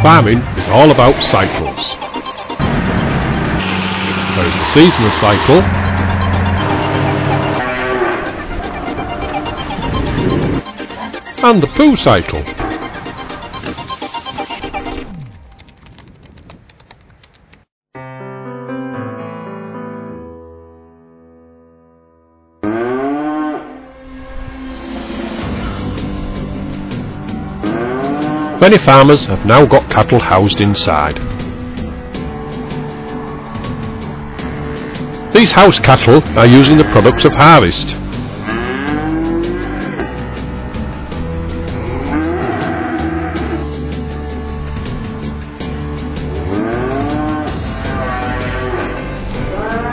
farming is all about cycles. There is the seasonal cycle, and the Poo Cycle. Many farmers have now got cattle housed inside. These housed cattle are using the products of harvest.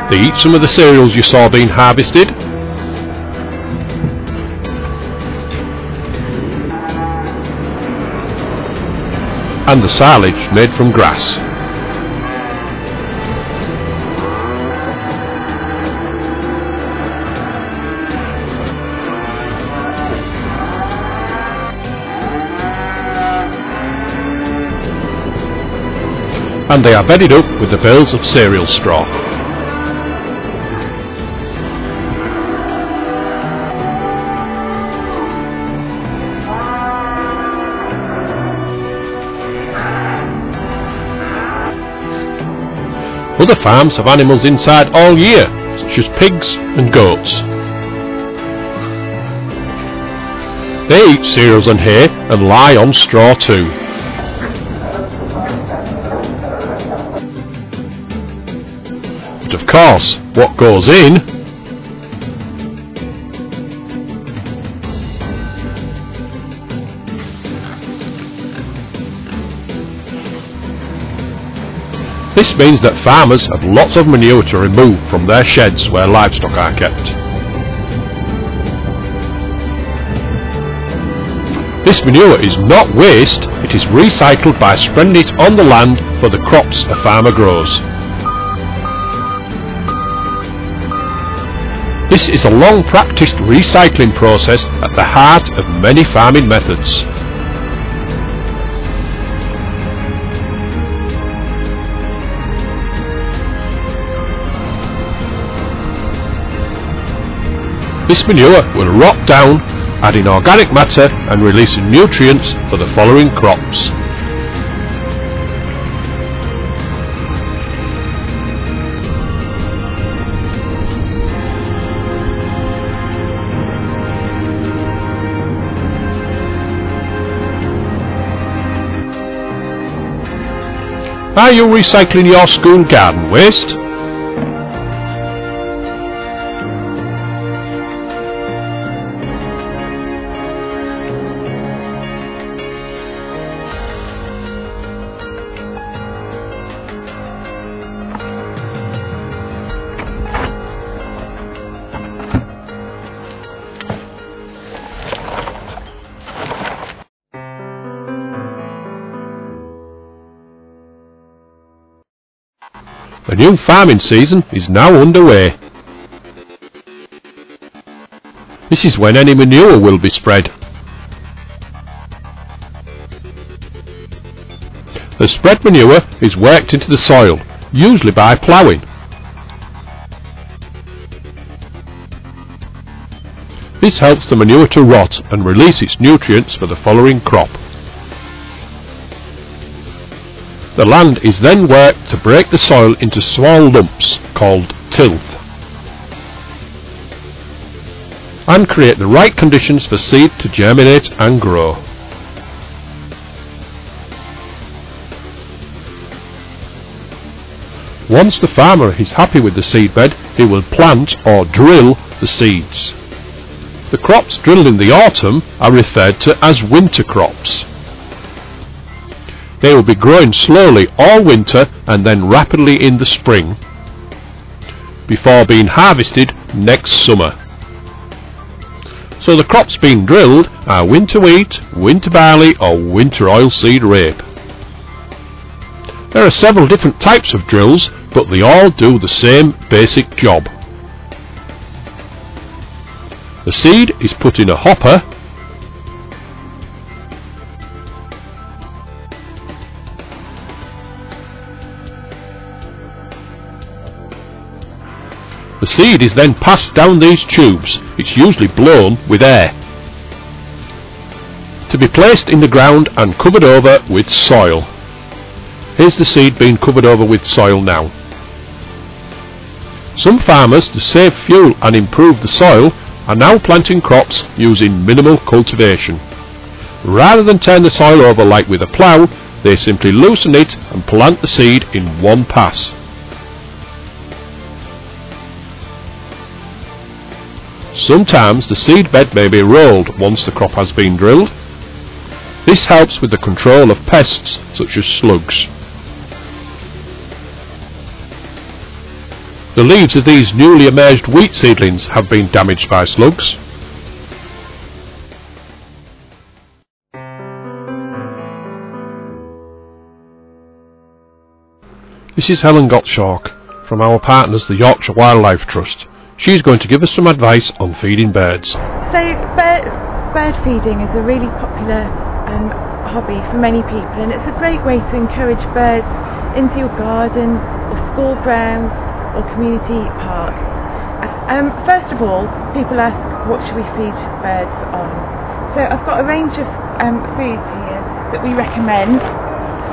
They eat some of the cereals you saw being harvested, and the silage made from grass. And they are bedded up with the bales of cereal straw. Other farms have animals inside all year, such as pigs and goats. They eat cereals and hay and lie on straw too. But of course, what goes in This means that farmers have lots of manure to remove from their sheds where livestock are kept. This manure is not waste, it is recycled by spreading it on the land for the crops a farmer grows. This is a long practiced recycling process at the heart of many farming methods. This manure will rot down, adding organic matter and releasing nutrients for the following crops. Are you recycling your school garden waste? The new farming season is now underway. This is when any manure will be spread. The spread manure is worked into the soil, usually by ploughing. This helps the manure to rot and release its nutrients for the following crop. The land is then worked to break the soil into small lumps called tilth and create the right conditions for seed to germinate and grow. Once the farmer is happy with the seedbed, he will plant or drill the seeds. The crops drilled in the autumn are referred to as winter crops. They will be growing slowly all winter and then rapidly in the spring, before being harvested next summer. So the crops being drilled are winter wheat, winter barley or winter oilseed rape. There are several different types of drills, but they all do the same basic job. The seed is put in a hopper The seed is then passed down these tubes. It's usually blown with air, to be placed in the ground and covered over with soil. Here's the seed being covered over with soil now. Some farmers, to save fuel and improve the soil, are now planting crops using minimal cultivation. Rather than turn the soil over like with a plough, they simply loosen it and plant the seed in one pass. Sometimes the seed bed may be rolled once the crop has been drilled. This helps with the control of pests such as slugs. The leaves of these newly emerged wheat seedlings have been damaged by slugs. This is Helen Gottschalk from our partners the Yorkshire Wildlife Trust. She's going to give us some advice on feeding birds. So bird feeding is a really popular hobby for many people, and it's a great way to encourage birds into your garden or school grounds or community park. First of all, people ask, what should we feed birds on? So I've got a range of foods here that we recommend.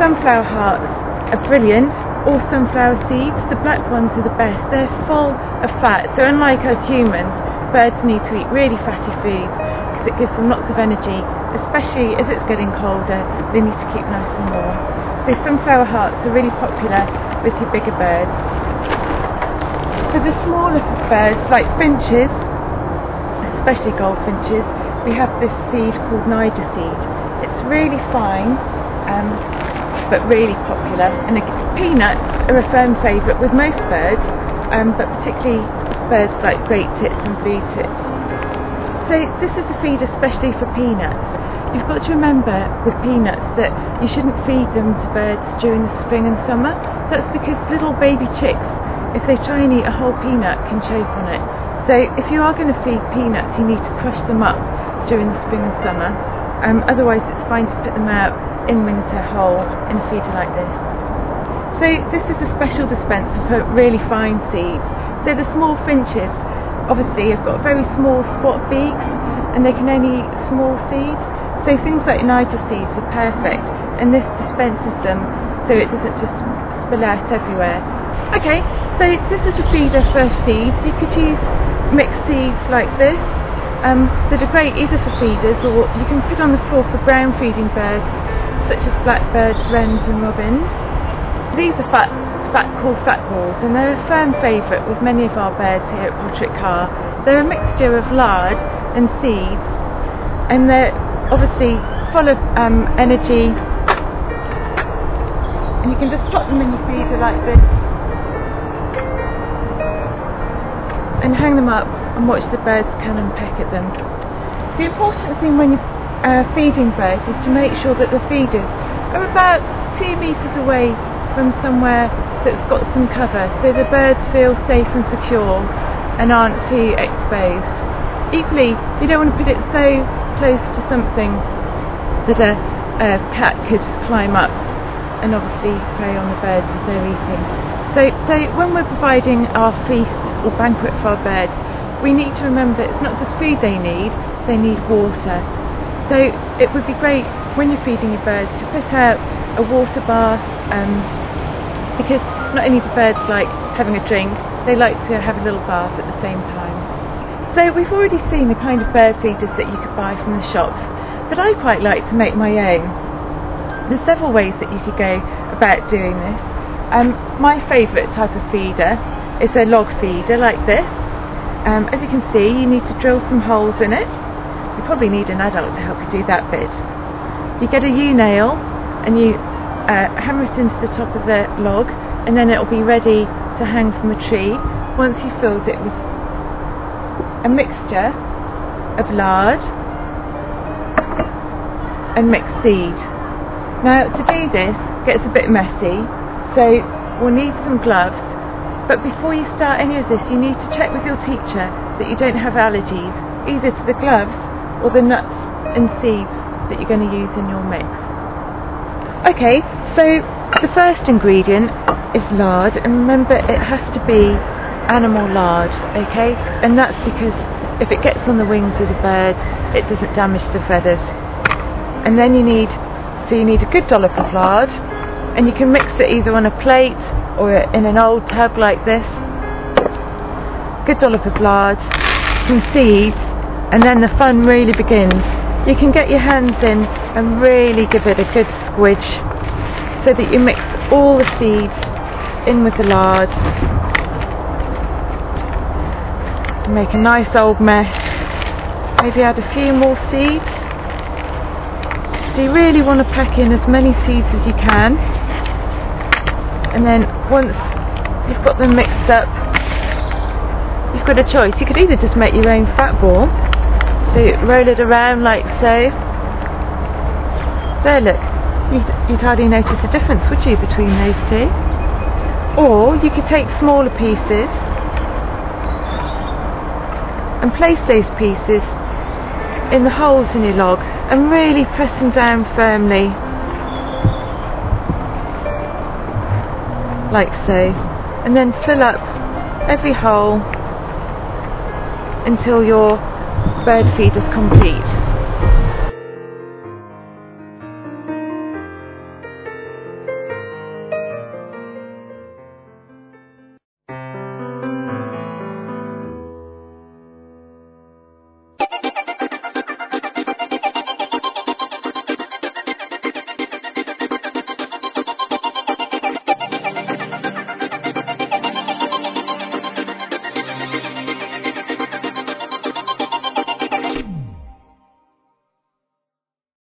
Sunflower hearts are brilliant, or sunflower seeds. The black ones are the best. They're full of fat, so unlike us humans, birds need to eat really fatty foods because it gives them lots of energy, especially as it's getting colder. They need to keep nice and warm. So sunflower hearts are really popular with your bigger birds. For the smaller birds like finches, especially goldfinches, we have this seed called Niger seed. It's really fine but really popular, and peanuts are a firm favourite with most birds, but particularly birds like great tits and blue tits. So this is a feed especially for peanuts. You've got to remember with peanuts that you shouldn't feed them to birds during the spring and summer. That's because little baby chicks, if they try and eat a whole peanut, can choke on it. So if you are going to feed peanuts, you need to crush them up during the spring and summer. Otherwise it's fine to put them out in winter whole in a feeder like this. So this is a special dispenser for really fine seeds. So the small finches obviously have got very small spot beaks and they can only eat small seeds. So things like Niger seeds are perfect, and this dispenses them so it doesn't just spill out everywhere. Okay, so this is a feeder for seeds. You could use mixed seeds like this that are great either for feeders, or you can put on the floor for ground feeding birds such as blackbirds, wrens and robins. These are called fat balls, and they're a firm favourite with many of our birds here at Portrait Car. They're a mixture of lard and seeds, and they're obviously full of energy, and you can just pop them in your feeder like this and hang them up and watch the birds come and peck at them. The important thing when you're feeding birds is to make sure that the feeders are about 2 metres away from somewhere that's got some cover, so the birds feel safe and secure and aren't too exposed. Equally, you don't want to put it so close to something that a cat could climb up and obviously prey on the birds as they're eating. So when we're providing our feast or banquet for our birds, we need to remember it's not just food they need water. So it would be great when you're feeding your birds to put out a water bath, because not only do birds like having a drink, they like to have a little bath at the same time. So we've already seen the kind of bird feeders that you could buy from the shops, but I quite like to make my own. There's several ways that you could go about doing this. My favourite type of feeder is a log feeder like this. As you can see, you need to drill some holes in it. You probably need an adult to help you do that bit. You get a U-nail and you hammer it into the top of the log, and then it will be ready to hang from a tree once you've filled it with a mixture of lard and mixed seed. Now to do this gets a bit messy, so we'll need some gloves, but before you start any of this you need to check with your teacher that you don't have allergies either to the gloves or the nuts and seeds that you're going to use in your mix. Okay, so the first ingredient is lard, and remember it has to be animal lard, okay? And that's because if it gets on the wings of the birds, it doesn't damage the feathers. And then you need a good dollop of lard, and you can mix it either on a plate or in an old tub like this. Good dollop of lard, some seeds, and then the fun really begins. You can get your hands in and really give it a good squidge so that you mix all the seeds in with the lard. Make a nice old mess. Maybe add a few more seeds. So you really want to pack in as many seeds as you can. And then once you've got them mixed up, you've got a choice. You could either just make your own fat ball. So you roll it around like so. There, look. You'd hardly notice a difference, would you, between those two? Or you could take smaller pieces and place those pieces in the holes in your log and really press them down firmly, like so, and then fill up every hole until your bird feed is complete.